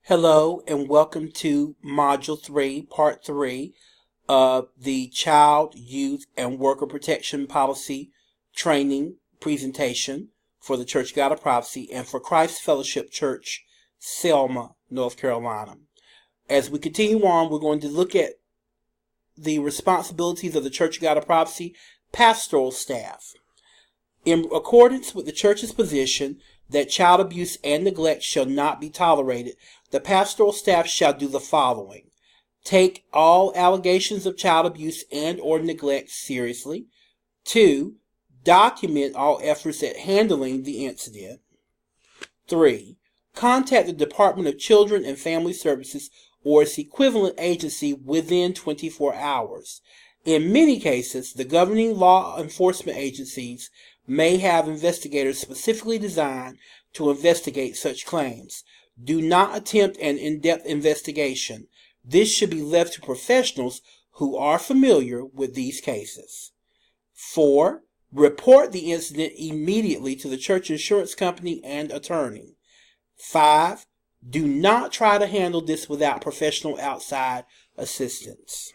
Hello and welcome to Module 3, Part 3 of the Child, Youth, and Worker Protection Policy Training presentation for the Church of God of Prophecy and for Christ Fellowship Church, Selma, North Carolina. As we continue on, we're going to look at the responsibilities of the Church of God of Prophecy pastoral staff. In accordance with the church's position that child abuse and neglect shall not be tolerated, the pastoral staff shall do the following. Take all allegations of child abuse and or neglect seriously. 2. Document all efforts at handling the incident. 3. Contact the Department of Children and Family Services or its equivalent agency within 24 hours. In many cases, the governing law enforcement agencies may have investigators specifically designed to investigate such claims. Do not attempt an in-depth investigation. This should be left to professionals who are familiar with these cases. 4. Report the incident immediately to the church insurance company and attorney. 5. Do not try to handle this without professional outside assistance.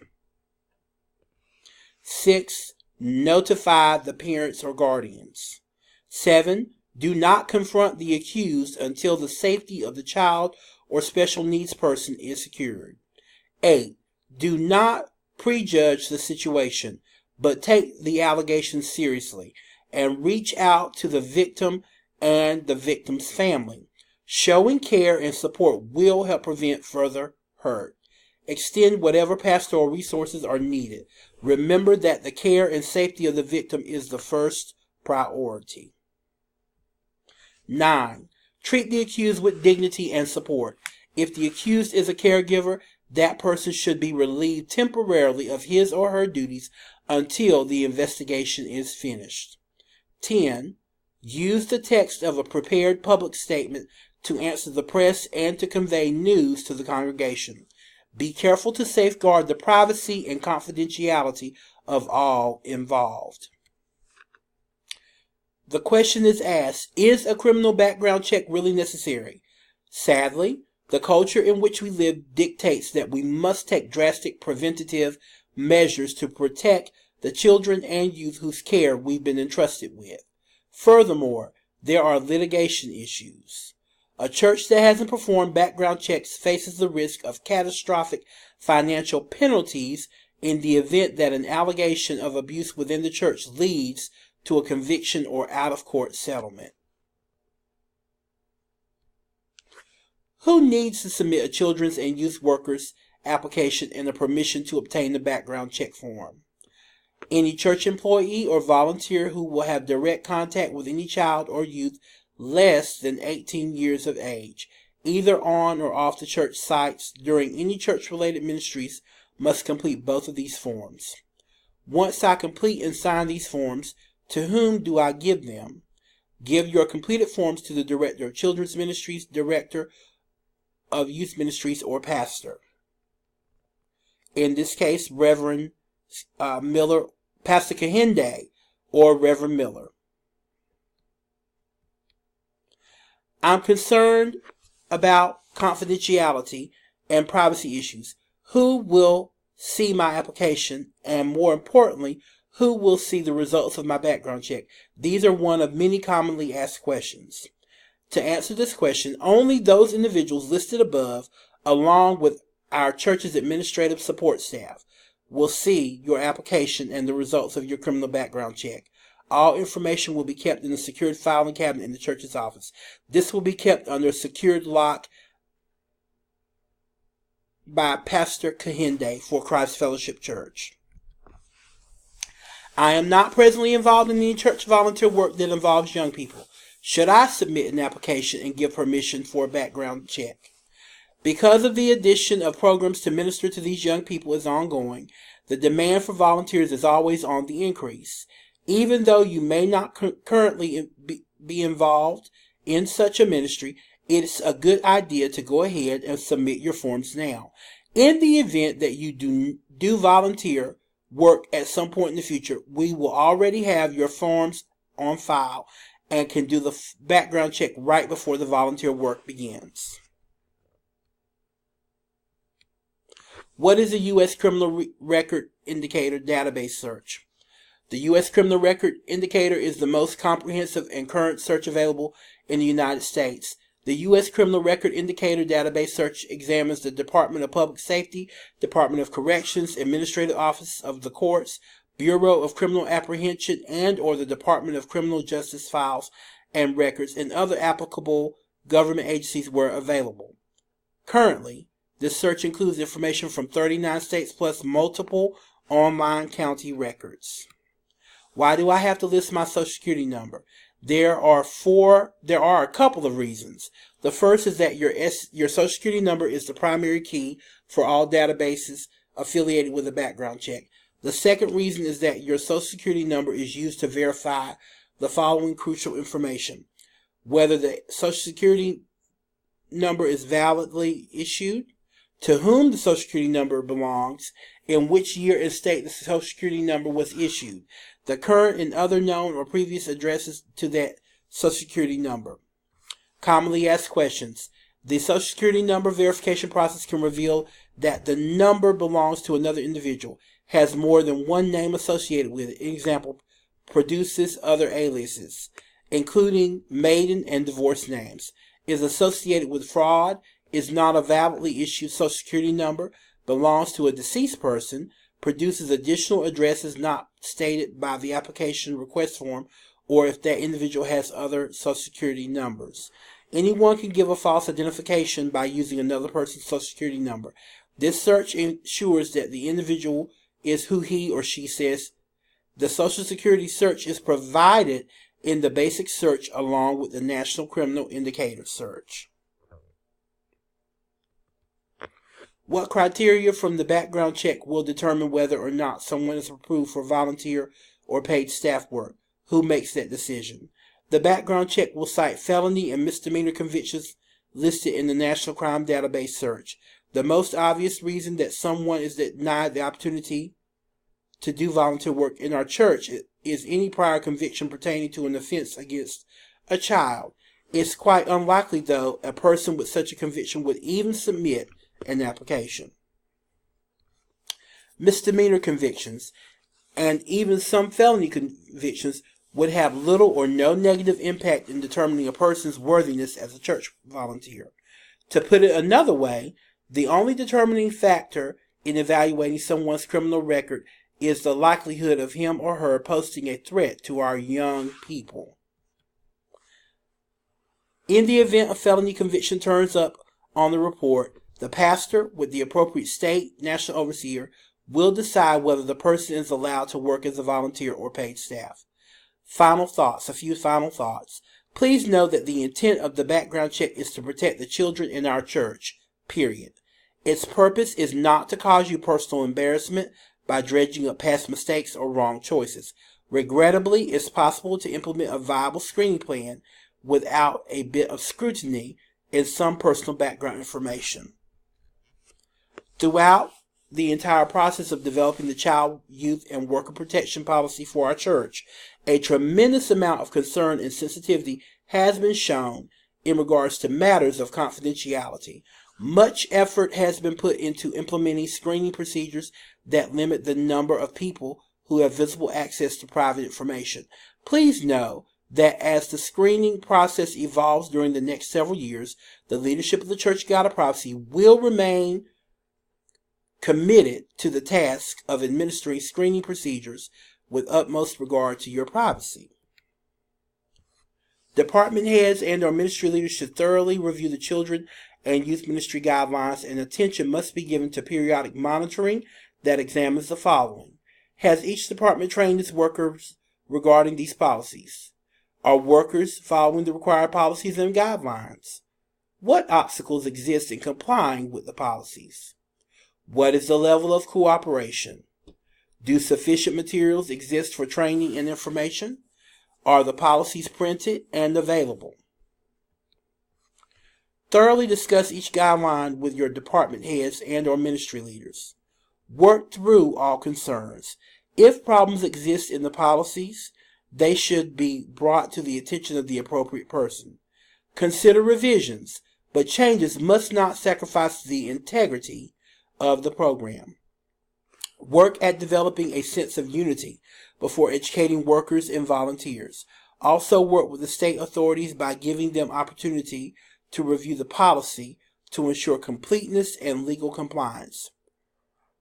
6. Notify the parents or guardians. 7. Do not confront the accused until the safety of the child or special needs person is secured. 8. Do not prejudge the situation, but take the allegations seriously and reach out to the victim and the victim's family. Showing care and support will help prevent further hurt. Extend whatever pastoral resources are needed. Remember that the care and safety of the victim is the first priority. 9. Treat the accused with dignity and support. If the accused is a caregiver, that person should be relieved temporarily of his or her duties until the investigation is finished. 10. Use the text of a prepared public statement to answer the press and to convey news to the congregation. Be careful to safeguard the privacy and confidentiality of all involved. The question is asked, is a criminal background check really necessary? Sadly, the culture in which we live dictates that we must take drastic preventative measures to protect the children and youth whose care we've been entrusted with. Furthermore, there are litigation issues. A church that hasn't performed background checks faces the risk of catastrophic financial penalties in the event that an allegation of abuse within the church leads to a conviction or out-of-court settlement. Who needs to submit a children's and youth workers application and a permission to obtain the background check form? Any church employee or volunteer who will have direct contact with any child or youth less than 18 years of age, either on or off the church sites during any church-related ministries, must complete both of these forms. Once I complete and sign these forms, to whom do I give them? Give your completed forms to the Director of Children's Ministries, Director of Youth Ministries, or Pastor. In this case, Reverend Miller, Pastor Kahinde, or Reverend Miller. I'm concerned about confidentiality and privacy issues. Who will see my application, and more importantly, who will see the results of my background check? These are one of many commonly asked questions. To answer this question, only those individuals listed above, along with our church's administrative support staff, will see your application and the results of your criminal background check. All information will be kept in a secured filing cabinet in the church's office. This will be kept under a secured lock by Pastor Kahinde for Christ Fellowship Church. I am not presently involved in any church volunteer work that involves young people. Should I submit an application and give permission for a background check? Because of the addition of programs to minister to these young people is ongoing, the demand for volunteers is always on the increase. Even though you may not currently be involved in such a ministry, it's a good idea to go ahead and submit your forms now. In the event that you do volunteer work at some point in the future, we will already have your forms on file and can do the background check right before the volunteer work begins. What is a U.S. Criminal Record Indicator database search? The U.S. Criminal Record Indicator is the most comprehensive and current search available in the United States. The U.S. Criminal Record Indicator database search examines the Department of Public Safety, Department of Corrections, Administrative Office of the Courts, Bureau of Criminal Apprehension, and or the Department of Criminal Justice files and records and other applicable government agencies where available. Currently, this search includes information from 39 states plus multiple online county records. Why do I have to list my Social Security number? There are a couple of reasons. The first is that your Social Security number is the primary key for all databases affiliated with a background check. The second reason is that your Social Security number is used to verify the following crucial information: whether the Social Security number is validly issued, to whom the Social Security number belongs, in which year and state the Social Security number was issued, the current and other known or previous addresses to that Social Security number. Commonly asked questions. The Social Security number verification process can reveal that the number belongs to another individual, has more than one name associated with it. Example, produces other aliases, including maiden and divorce names, is associated with fraud, is not a validly issued Social Security number, belongs to a deceased person, produces additional addresses not stated by the application request form, or if that individual has other Social Security numbers. Anyone can give a false identification by using another person's Social Security number. This search ensures that the individual is who he or she says. The Social Security search is provided in the basic search along with the National Criminal Indicator search. What criteria from the background check will determine whether or not someone is approved for volunteer or paid staff work? Who makes that decision? The background check will cite felony and misdemeanor convictions listed in the National Crime Database search. The most obvious reason that someone is denied the opportunity to do volunteer work in our church is any prior conviction pertaining to an offense against a child. It's quite unlikely, though, a person with such a conviction would even submit an application. Misdemeanor convictions and even some felony convictions would have little or no negative impact in determining a person's worthiness as a church volunteer. To put it another way, the only determining factor in evaluating someone's criminal record is the likelihood of him or her posing a threat to our young people. In the event a felony conviction turns up on the report, the pastor, with the appropriate state national overseer, will decide whether the person is allowed to work as a volunteer or paid staff. A few final thoughts. Please know that the intent of the background check is to protect the children in our church, period. Its purpose is not to cause you personal embarrassment by dredging up past mistakes or wrong choices. Regrettably, it's possible to implement a viable screening plan without a bit of scrutiny and some personal background information. Throughout the entire process of developing the child, youth, and worker protection policy for our church, a tremendous amount of concern and sensitivity has been shown in regards to matters of confidentiality. Much effort has been put into implementing screening procedures that limit the number of people who have visible access to private information. Please know that as the screening process evolves during the next several years, the leadership of the Church of God of Prophecy will remain committed to the task of administering screening procedures with utmost regard to your privacy. Department heads and or ministry leaders should thoroughly review the children and youth ministry guidelines, and attention must be given to periodic monitoring that examines the following. Has each department trained its workers regarding these policies? Are workers following the required policies and guidelines? What obstacles exist in complying with the policies? What is the level of cooperation? Do sufficient materials exist for training and information? Are the policies printed and available? Thoroughly discuss each guideline with your department heads and or ministry leaders. Work through all concerns. If problems exist in the policies, they should be brought to the attention of the appropriate person. Consider revisions, but changes must not sacrifice the integrity of the program. Work at developing a sense of unity before educating workers and volunteers. Also work with the state authorities by giving them opportunity to review the policy to ensure completeness and legal compliance.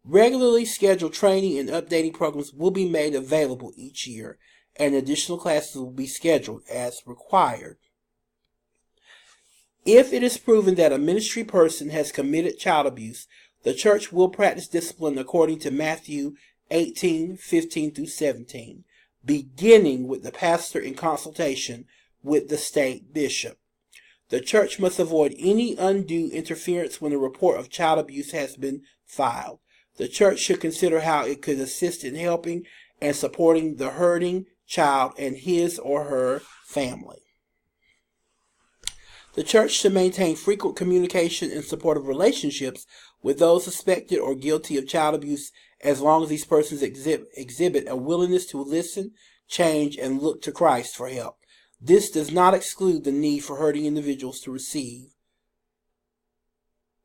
Regularly scheduled training and updating programs will be made available each year, and additional classes will be scheduled as required. If it is proven that a ministry person has committed child abuse, the church will practice discipline according to Matthew 18:15-17, beginning with the pastor in consultation with the state bishop. The church must avoid any undue interference when a report of child abuse has been filed. The church should consider how it could assist in helping and supporting the hurting child and his or her family. The church should maintain frequent communication and supportive relationships with those suspected or guilty of child abuse as long as these persons exhibit a willingness to listen, change, and look to Christ for help. This does not exclude the need for hurting individuals to receive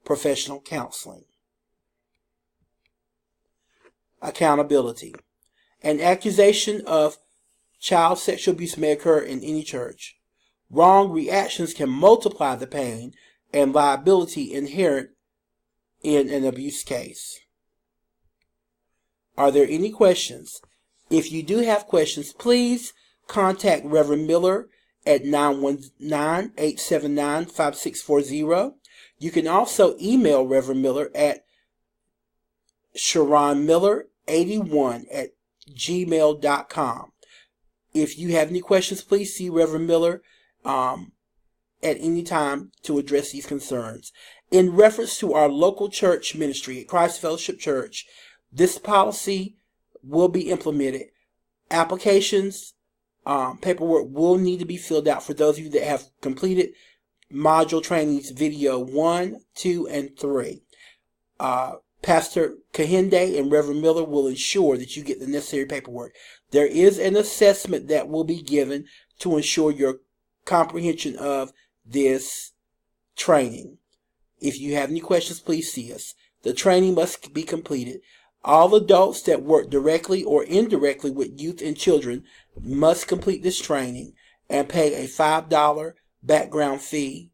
professional counseling. Accountability. An accusation of child sexual abuse may occur in any church. Wrong reactions can multiply the pain and liability inherent in an abuse case. Are there any questions? If you do have questions, please contact Reverend Miller at 919-879-5640. You can also email Reverend Miller at sharonmiller81@gmail.com. If you have any questions, please see Reverend Miller at any time to address these concerns. In reference to our local church ministry at Christ Fellowship Church, this policy will be implemented. Applications, paperwork will need to be filled out for those of you that have completed module trainings video 1, 2, and 3. Pastor Kahinde and Reverend Miller will ensure that you get the necessary paperwork. There is an assessment that will be given to ensure your comprehension of this training. If you have any questions, please see us. The training must be completed. All adults that work directly or indirectly with youth and children must complete this training and pay a $5 background fee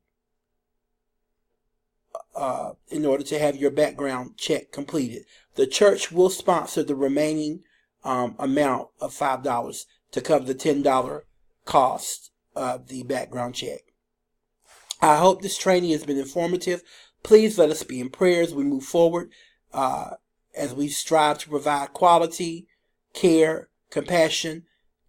in order to have your background check completed. The church will sponsor the remaining amount of $5 to cover the $10 cost of the background check. I hope this training has been informative. Please let us be in prayer as we move forward, as we strive to provide quality, care, compassion,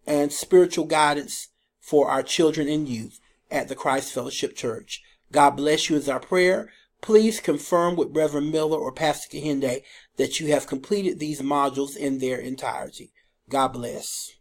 and spiritual guidance for our children and youth at the Christ Fellowship Church. God bless you is our prayer. Please confirm with Reverend Miller or Pastor Kahinde that you have completed these modules in their entirety. God bless.